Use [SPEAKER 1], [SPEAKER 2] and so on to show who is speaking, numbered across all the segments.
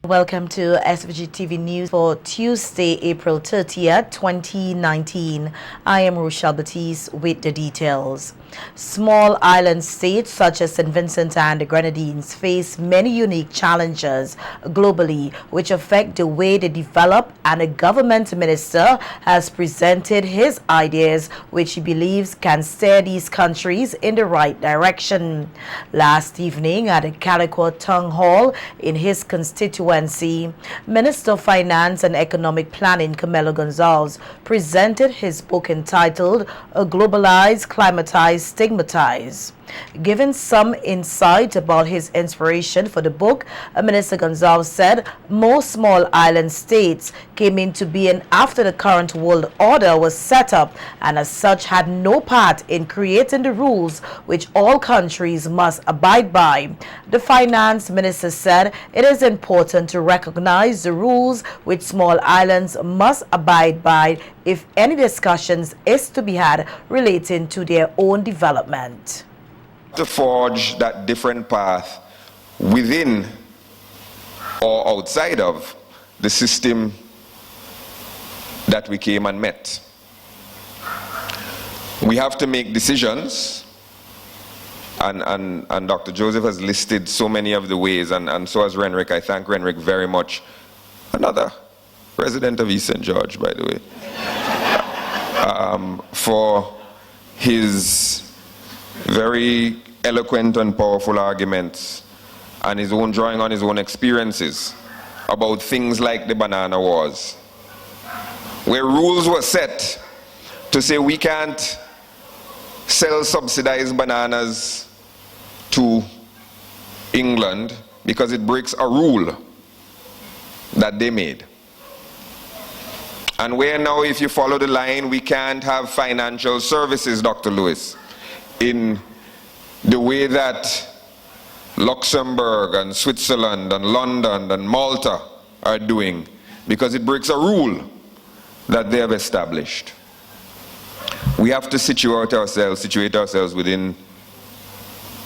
[SPEAKER 1] Welcome to SVG-TV News for Tuesday, April 30th, 2019. I am Rochelle Batiste with the details. Small island states such as St. Vincent and the Grenadines face many unique challenges globally which affect the way they develop, and a government minister has presented his ideas which he believes can steer these countries in the right direction. Last evening at the Calicut Town Hall in his constituency, Minister of Finance and Economic Planning Camilo Gonzalez presented his book entitled A Globalized, Climatized, Stigmatized. Given some insight about his inspiration for the book, Minister Gonzalez said most small island states came into being after the current world order was set up, and as such had no part in creating the rules which all countries must abide by. The finance minister said it is important to recognize the rules which small islands must abide by if any discussions is to be had relating to their own development.
[SPEAKER 2] To forge that different path within or outside of the system that we came and met. We have to make decisions, and Dr. Joseph has listed so many of the ways, and so has Renrick. I thank Renrick very much. Another resident of East St. George, by the way, for his very eloquent and powerful arguments and his own drawing on his own experiences about things like the banana wars, where rules were set to say we can't sell subsidized bananas to England because it breaks a rule that they made. And where now, if you follow the line, we can't have financial services, Dr. Lewis, in the way that Luxembourg and Switzerland and London and Malta are doing, because it breaks a rule that they have established. We have to situate ourselves within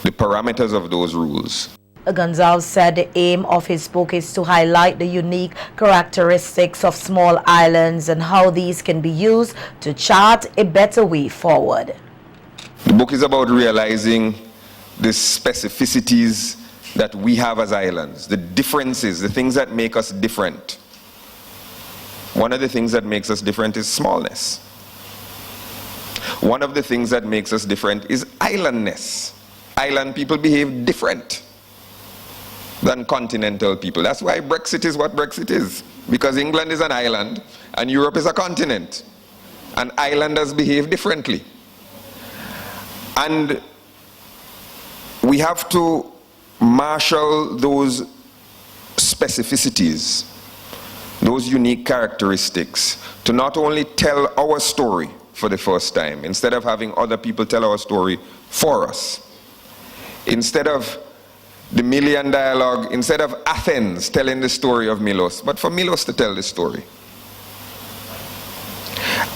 [SPEAKER 2] the parameters of those rules.
[SPEAKER 1] Gonzalez said the aim of his book is to highlight the unique characteristics of small islands and how these can be used to chart a better way forward.
[SPEAKER 2] The book is about realizing the specificities that we have as islands, the differences, the things that make us different. One of the things that makes us different is smallness. One of the things that makes us different is islandness. Island people behave different than continental people. That's why Brexit is what Brexit is, because England is an island and Europe is a continent, and islanders behave differently. And we have to marshal those specificities, those unique characteristics, to not only tell our story for the first time, instead of having other people tell our story for us. Instead of the Million Dialogue, instead of Athens telling the story of Milos, but for Milos to tell the story.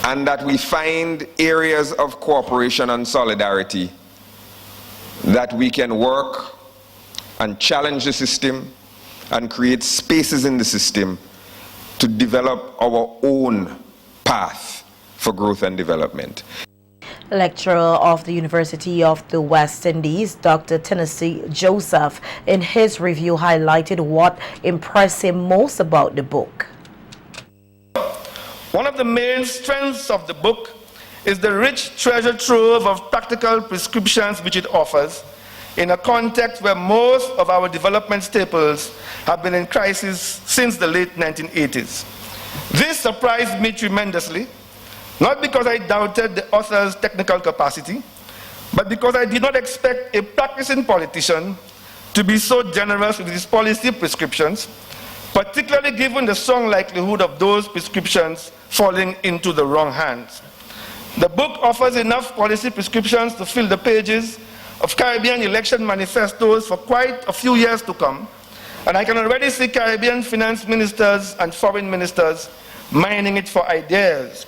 [SPEAKER 2] And that we find areas of cooperation and solidarity that we can work and challenge the system and create spaces in the system to develop our own path for growth and development.
[SPEAKER 1] Lecturer of the University of the West Indies, Dr. Tennessee Joseph, in his review highlighted what impressed him most about the book.
[SPEAKER 3] One of the main strengths of the book is the rich treasure trove of practical prescriptions which it offers in a context where most of our development staples have been in crisis since the late 1980s. This surprised me tremendously, not because I doubted the author's technical capacity, but because I did not expect a practicing politician to be so generous with his policy prescriptions, particularly given the strong likelihood of those prescriptions falling into the wrong hands. The book offers enough policy prescriptions to fill the pages of Caribbean election manifestos for quite a few years to come, and I can already see Caribbean finance ministers and foreign ministers mining it for ideas.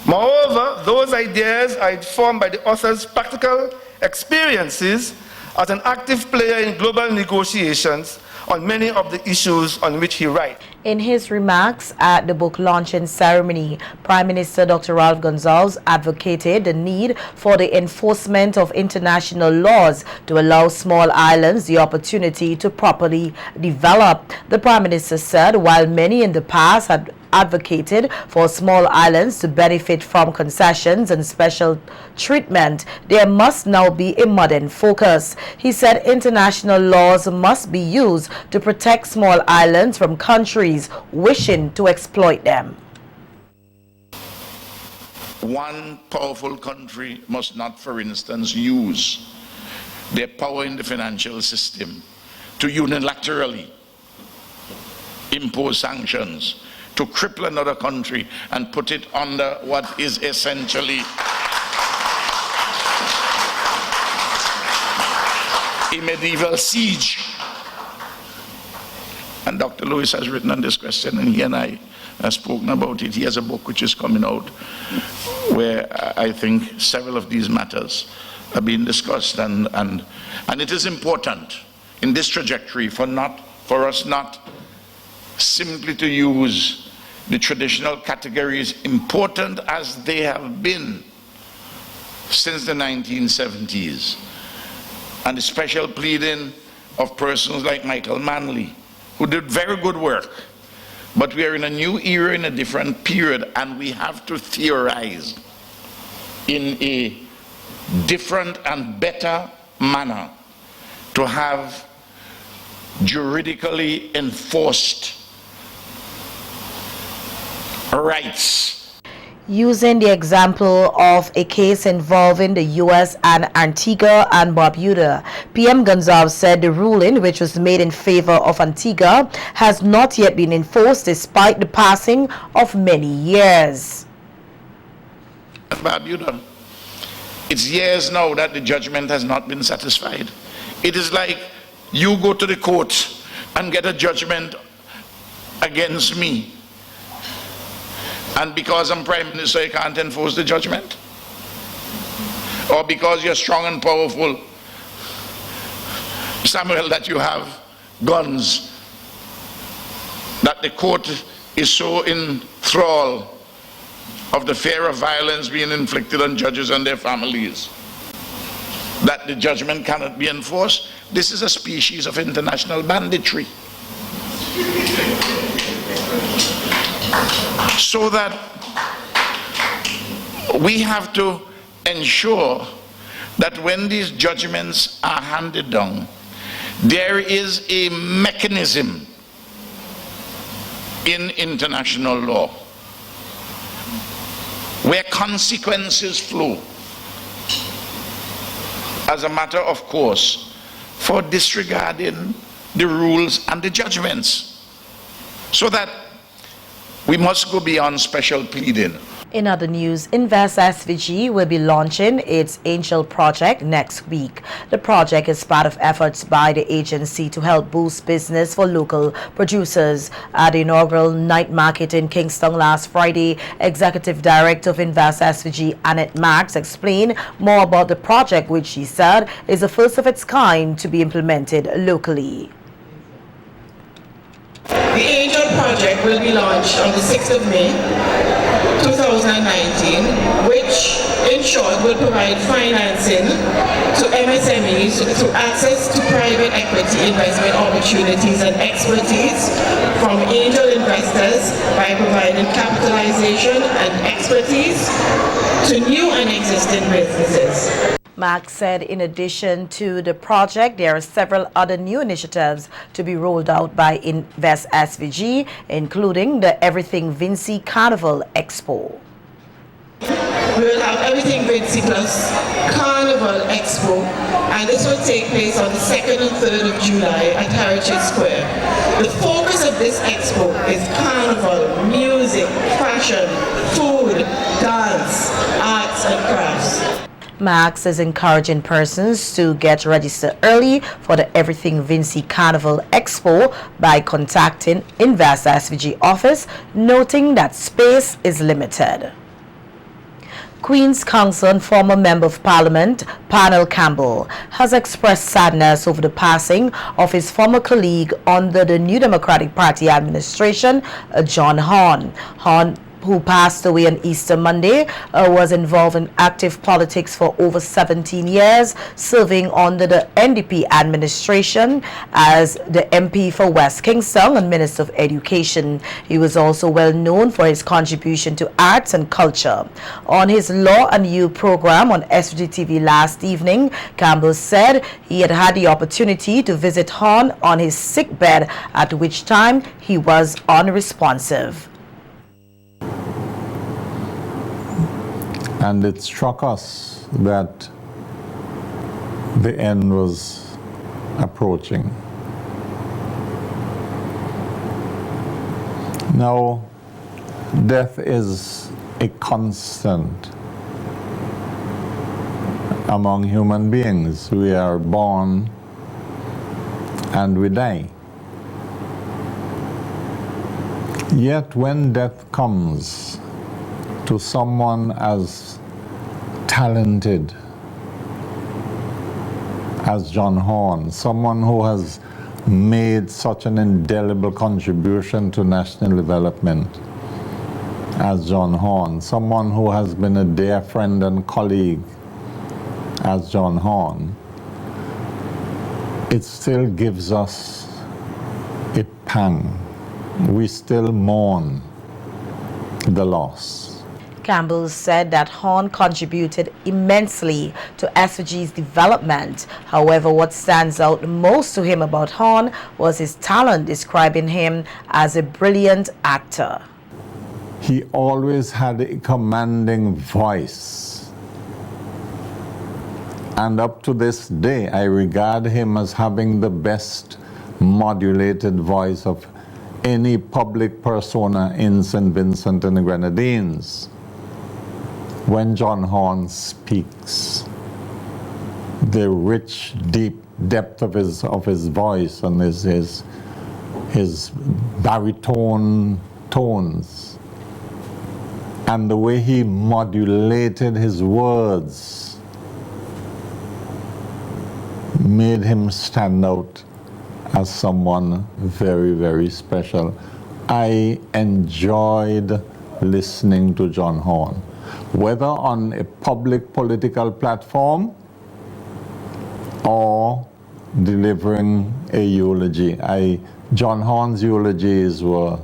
[SPEAKER 3] Moreover, those ideas are informed by the author's practical experiences as an active player in global negotiations on many of the issues on which he writes.
[SPEAKER 1] In his remarks at the book launching ceremony, Prime Minister Dr. Ralph Gonsalves advocated the need for the enforcement of international laws to allow small islands the opportunity to properly develop. The Prime Minister said while many in the past had advocated for small islands to benefit from concessions and special treatment, there must now be a modern focus. He said international laws must be used to protect small islands from countries wishing to exploit them.
[SPEAKER 4] One powerful country must not, for instance, use their power in the financial system to unilaterally impose sanctions, to cripple another country and put it under what is essentially a medieval siege. And Dr. Lewis has written on this question, and he and I have spoken about it. He has a book which is coming out where I think several of these matters are being discussed, and it is important in this trajectory for us not simply to use the traditional categories, important as they have been since the 1970s, and the special pleading of persons like Michael Manley, who did very good work. But we are in a new era, in a different period, and we have to theorize in a different and better manner to have juridically enforced rights.
[SPEAKER 1] Using the example of a case involving the U.S. and Antigua and Barbuda, PM Gonsalves said the ruling, which was made in favor of Antigua, has not yet been enforced despite the passing of many years.
[SPEAKER 4] Barbuda, it's years now that the judgment has not been satisfied. It is like you go to the court and get a judgment against me, and because I'm Prime Minister, you can't enforce the judgment? Or because you're strong and powerful, Samuel, that you have guns, that the court is so in thrall of the fear of violence being inflicted on judges and their families that the judgment cannot be enforced? This is a species of international banditry. So that we have to ensure that when these judgments are handed down, there is a mechanism in international law where consequences flow as a matter of course for disregarding the rules and the judgments, so that we must go beyond special pleading.
[SPEAKER 1] In other news, Invest SVG will be launching its Angel project next week. The project is part of efforts by the agency to help boost business for local producers. At the inaugural night market in Kingston last Friday, Executive Director of Invest SVG, Annette Marks, explained more about the project, which she said is the first of its kind to be implemented locally.
[SPEAKER 5] The Angel project will be launched on the 6th of May 2019, which in short will provide financing to MSMEs through access to private equity investment opportunities and expertise from angel investors by providing capitalization and expertise to new and existing businesses.
[SPEAKER 1] Mark said in addition to the project, there are several other new initiatives to be rolled out by Invest SVG, including the Everything Vinci Carnival Expo.
[SPEAKER 5] We will have Everything Vinci plus Carnival Expo, and this will take place on the 2nd and 3rd of July at Heritage Square. The focus of this expo is carnival, music, fashion, food, dance, arts and crafts.
[SPEAKER 1] Max is encouraging persons to get registered early for the Everything Vinci Carnival Expo by contacting Invest SVG office, noting that space is limited. Queen's Counsel and former Member of Parliament, Parnell Campbell, has expressed sadness over the passing of his former colleague under the New Democratic Party administration, John Horne. Horne, who passed away on Easter Monday, was involved in active politics for over 17 years, serving under the NDP administration as the MP for West Kingston and Minister of Education. He was also well known for his contribution to arts and culture. On his Law and You program on SVG-TV last evening, Campbell said he had had the opportunity to visit Horne on his sick bed, at which time he was unresponsive.
[SPEAKER 6] And it struck us that the end was approaching. Now, death is a constant among human beings. We are born and we die. Yet when death comes to someone as talented as John Horne, someone who has made such an indelible contribution to national development as John Horne, someone who has been a dear friend and colleague as John Horne, it still gives us a pang. We still mourn the loss.
[SPEAKER 1] Campbell said that Horne contributed immensely to SVG's development. However, what stands out most to him about Horne was his talent, describing him as a brilliant actor.
[SPEAKER 6] He always had a commanding voice. And up to this day, I regard him as having the best modulated voice of any public persona in St. Vincent and the Grenadines. When John Horne speaks, the rich, deep depth of his voice and his baritone tones, and the way he modulated his words made him stand out as someone very, very special. I enjoyed listening to John Horne, whether on a public political platform or delivering a eulogy. John Horne's eulogies were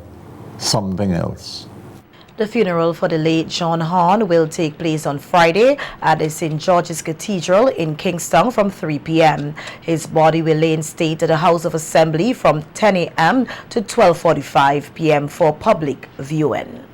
[SPEAKER 6] something else.
[SPEAKER 1] The funeral for the late John Horne will take place on Friday at the St. George's Cathedral in Kingston from 3 p.m. His body will lay in state at the House of Assembly from 10 a.m. to 12:45 p.m. for public viewing.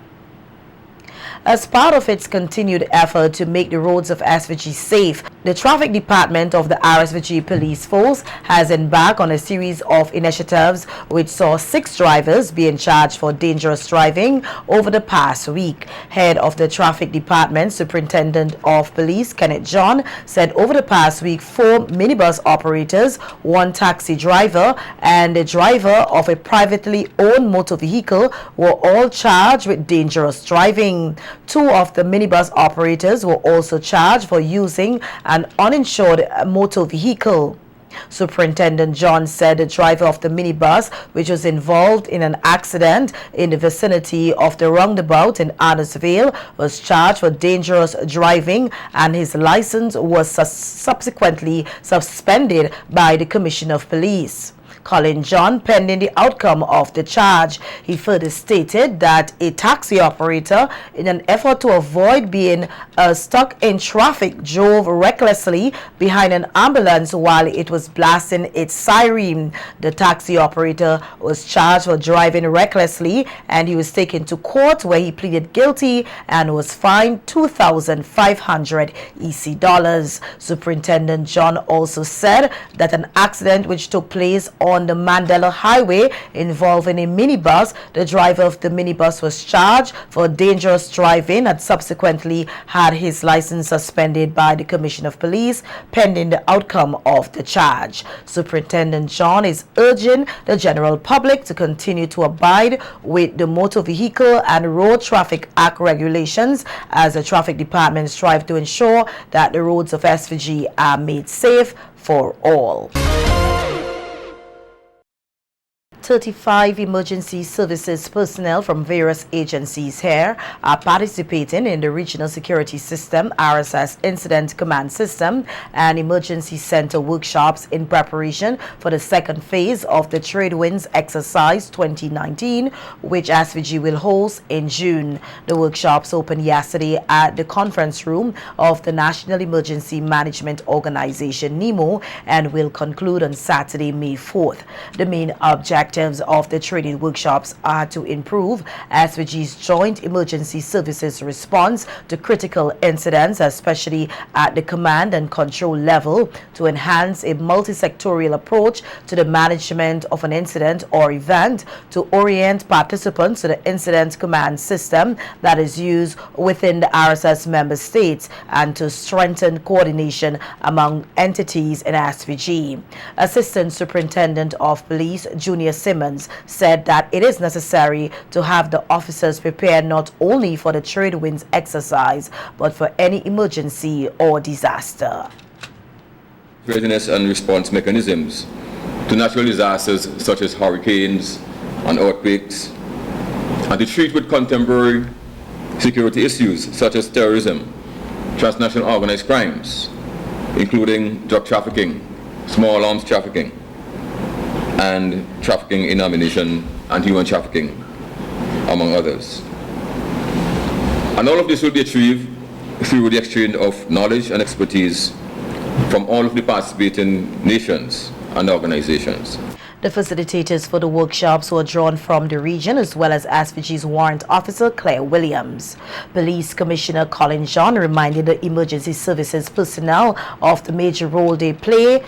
[SPEAKER 1] As part of its continued effort to make the roads of SVG safe, the Traffic Department of the RSVG Police Force has embarked on a series of initiatives which saw 6 drivers being charged for dangerous driving over the past week. Head of the Traffic Department, Superintendent of Police Kenneth John, said over the past week 4 minibus operators, 1 taxi driver, and the driver of a privately owned motor vehicle were all charged with dangerous driving. 2 of the minibus operators were also charged for using an uninsured motor vehicle. Superintendent John said the driver of the minibus, which was involved in an accident in the vicinity of the roundabout in Arnorsville, was charged for dangerous driving, and his license was subsequently suspended by the Commissioner of Police. Colin John, pending the outcome of the charge. He further stated that a taxi operator, in an effort to avoid being stuck in traffic, drove recklessly behind an ambulance while it was blasting its siren. The taxi operator was charged for driving recklessly, and he was taken to court where he pleaded guilty and was fined $2,500 EC. Superintendent John also said that an accident which took place on on the Mandela Highway involving a minibus. The driver of the minibus was charged for dangerous driving and subsequently had his license suspended by the Commissioner of Police pending the outcome of the charge. Superintendent John is urging the general public to continue to abide with the Motor Vehicle and Road Traffic Act regulations as the traffic department strive to ensure that the roads of SVG are made safe for all. 35 emergency services personnel from various agencies here are participating in the Regional Security System, RSS Incident Command System and Emergency Center workshops in preparation for the second phase of the Trade Winds Exercise 2019, which SVG will host in June. The workshops opened yesterday at the conference room of the National Emergency Management Organization, NEMO, and will conclude on Saturday, May 4th. The main objectives of the training workshops are to improve SVG's joint emergency services response to critical incidents, especially at the command and control level, to enhance a multi-sectorial approach to the management of an incident or event, to orient participants to the incident command system that is used within the RSS member states, and to strengthen coordination among entities in SVG. Assistant Superintendent of Police Junior Simmons said that it is necessary to have the officers prepared not only for the trade winds exercise but for any emergency or disaster.
[SPEAKER 7] Readiness and response mechanisms to natural disasters such as hurricanes and earthquakes, and to treat with contemporary security issues such as terrorism, transnational organized crimes, including drug trafficking, small arms trafficking, and trafficking in ammunition and human trafficking, among others. And all of this will be achieved through the exchange of knowledge and expertise from all of the participating nations and organizations.
[SPEAKER 1] The facilitators for the workshops were drawn from the region as well as SVG's warrant officer Claire Williams. Police Commissioner Colin John reminded the emergency services personnel of the major role they play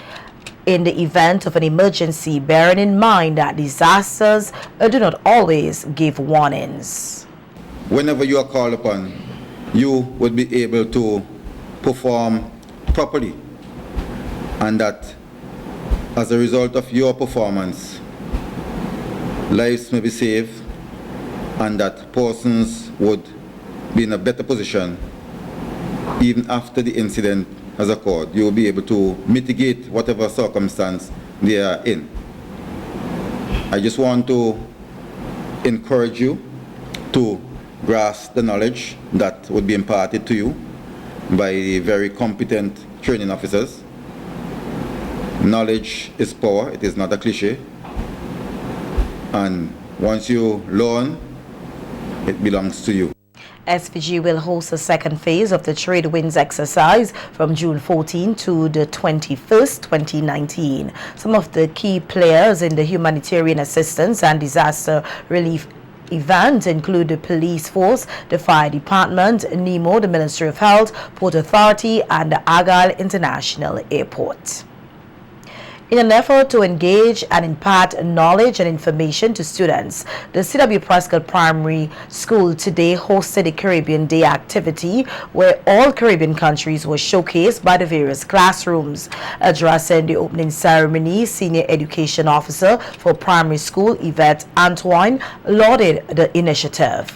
[SPEAKER 1] in the event of an emergency, bearing in mind that disasters do not always give warnings.
[SPEAKER 8] Whenever you are called upon, you would be able to perform properly, and that as a result of your performance, lives may be saved, and that persons would be in a better position even after the incident has occurred. You will be able to mitigate whatever circumstance they are in. I just want to encourage you to grasp the knowledge that would be imparted to you by the very competent training officers. Knowledge is power, it is not a cliche. And once you learn, it belongs to you.
[SPEAKER 1] SVG will host the second phase of the Trade Winds exercise from June 14 to the 21st, 2019. Some of the key players in the humanitarian assistance and disaster relief event include the police force, the fire department, NEMO, the Ministry of Health, Port Authority, and the Argyle International Airport. In an effort to engage and impart knowledge and information to students, the CW Prescott Primary School today hosted a Caribbean Day activity where all Caribbean countries were showcased by the various classrooms. Addressing the opening ceremony, Senior Education Officer for Primary School Yvette Antoine lauded the initiative.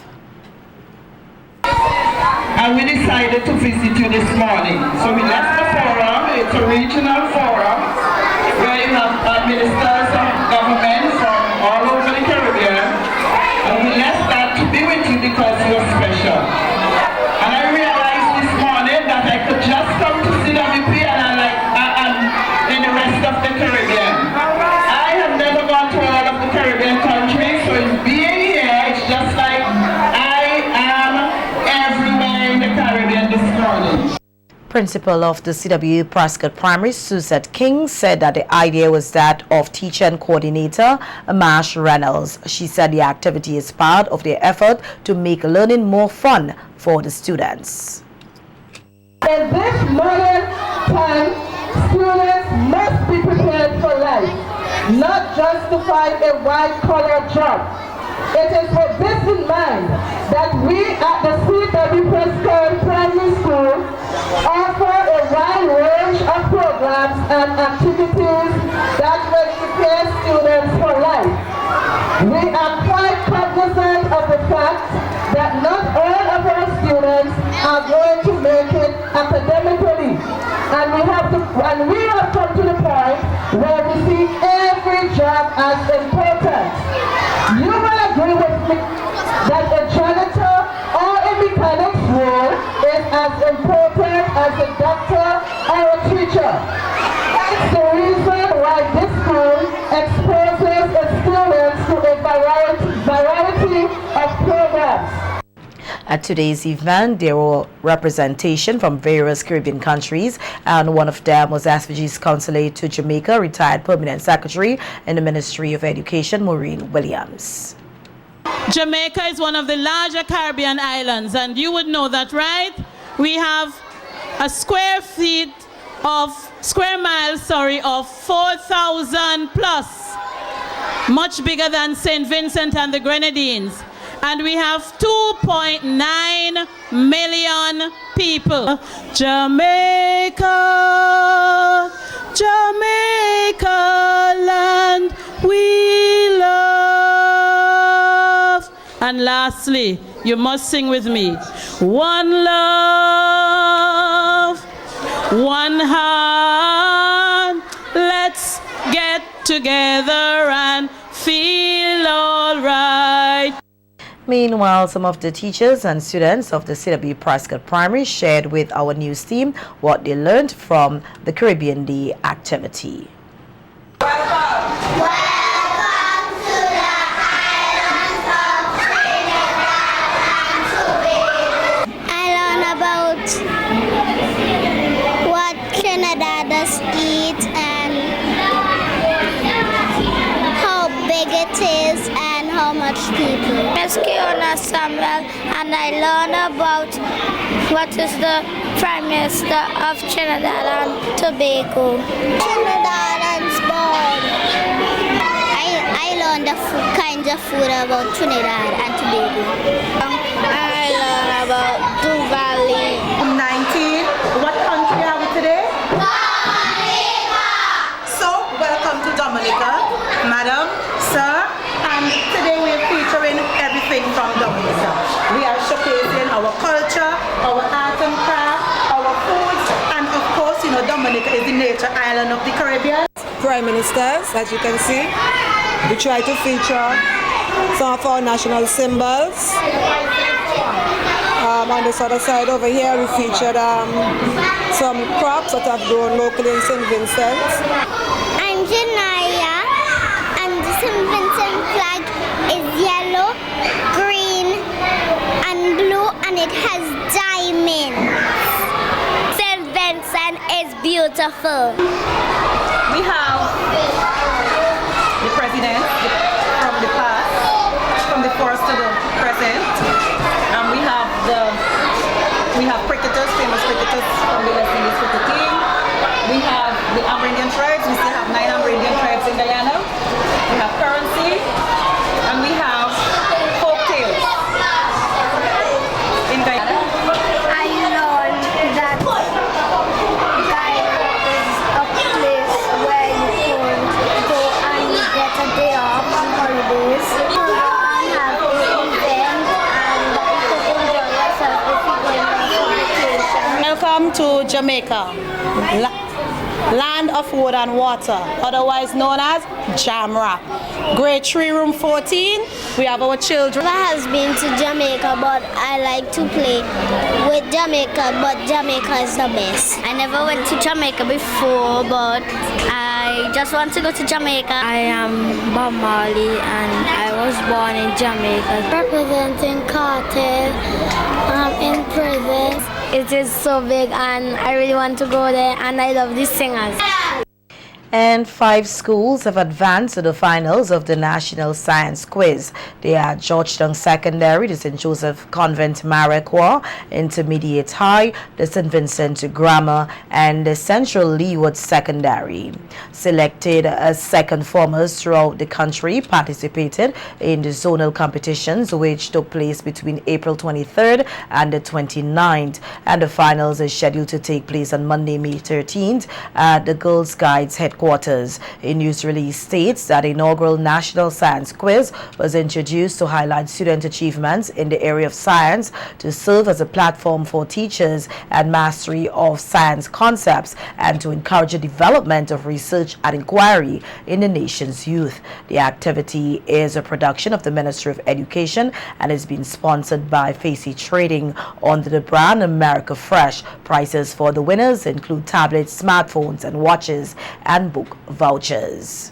[SPEAKER 5] And we decided to visit you this morning. So we left the forum, it's a regional forum, where you have ministers of government from all over the Caribbean, and we left that to be with you because you're special. And I realized this morning that I could just come to CWP and I'm in the rest of the Caribbean. I have never gone to all of the Caribbean countries, so in being here, it's just like I am everywhere in the Caribbean this morning.
[SPEAKER 1] Principal of the CW Prescott Primary, Suzette King, said that the idea was that of teacher and coordinator Marsh Reynolds. She said the activity is part of their effort to make learning more fun for the students.
[SPEAKER 9] In this modern time, students must be prepared for life. not just to find a white-collar job. It is with this in mind that we at the CW Prescott Primary School offer a wide range of programs and activities that will prepare students for life. We are quite cognizant of the fact that not all of our students are going to make it academically. And we have come to the point where we see every job as important. You will agree with me that a janitor or a mechanic's role is as important as a doctor or a teacher. That's the reason why this school exposes its students to a variety of programs.
[SPEAKER 1] At today's event, there were representation from various Caribbean countries, and one of them was SVG's consulate to Jamaica, retired permanent secretary in the Ministry of Education, Maureen Williams.
[SPEAKER 10] Jamaica is one of the larger Caribbean islands, and you would know that, right? We have a square miles of 4,000 plus, much bigger than St. Vincent and the Grenadines. And we have 2.9 million people. Jamaica, Jamaica land we love. And lastly, you must sing with me. One love, one heart. Let's get together and feel all right.
[SPEAKER 1] Meanwhile, some of the teachers and students of the CW Prescott Primary shared with our news team what they learned from the Caribbean Day activity.
[SPEAKER 11] I learned about what Trinidaders eat and how big it is and how much people. Fiona Samuel, and I learned about what is the Prime Minister of Trinidad and Tobago. Trinidadians born. I learned the kinds of food about Trinidad and Tobago. I learned about Duvalley.
[SPEAKER 12] 19. What country are we today?
[SPEAKER 11] Dominica!
[SPEAKER 12] So, welcome to Dominica, Madam, Sir. And today we are featuring everything from Dominica. We are showcasing our culture, our art and craft, our foods, and of course, you know, Dominica is the nature island of the Caribbean.
[SPEAKER 13] Prime Ministers, as you can see, we try to feature some of our national symbols. On this other side over here, we featured some crops that have grown locally in St. Vincent.
[SPEAKER 11] I'm Janaya, and the St. Vincent flag is yellow, green, and blue, and it has diamonds. St. Vincent is beautiful.
[SPEAKER 12] We have the president from the past, from the past to the present, and we have cricketers, famous cricketers from the West Indies cricket team. We have the Amerindian tribes. We still have 9 Amerindian tribes in Guyana. We have currency, and we have folk tales in Guyana.
[SPEAKER 11] I learned that Guyana is a place where you can go and get a day off on holidays. And have an event and you can enjoy yourself if you go on vacation.
[SPEAKER 13] Welcome to Jamaica, land of wood and water, otherwise known as Jamrock. Grade 3, room 14, we have our children.
[SPEAKER 11] I has been to Jamaica, but I like to play with Jamaica, but Jamaica is the best. I never went to Jamaica before, but I just want to go to Jamaica. I am Bob Marley and I was born in Jamaica. Representing Cartel in prison. It is so big and I really want to go there and I love these singers.
[SPEAKER 1] And 5 schools have advanced to the finals of the National Science Quiz. They are Georgetown Secondary, the St. Joseph Convent Maracua Intermediate High, the St. Vincent Grammar, and the Central Leeward Secondary. Selected as second formers throughout the country participated in the zonal competitions, which took place between April 23rd and the 29th. And the finals is scheduled to take place on Monday, May 13th at the Girls Guides headquarters. A news release states that the inaugural National Science Quiz was introduced to highlight student achievements in the area of science, to serve as a platform for teachers and mastery of science concepts, and to encourage the development of research and inquiry in the nation's youth. The activity is a production of the Ministry of Education and is being sponsored by Facey Trading under the brand America Fresh. Prizes for the winners include tablets, smartphones, and watches, and book vouchers.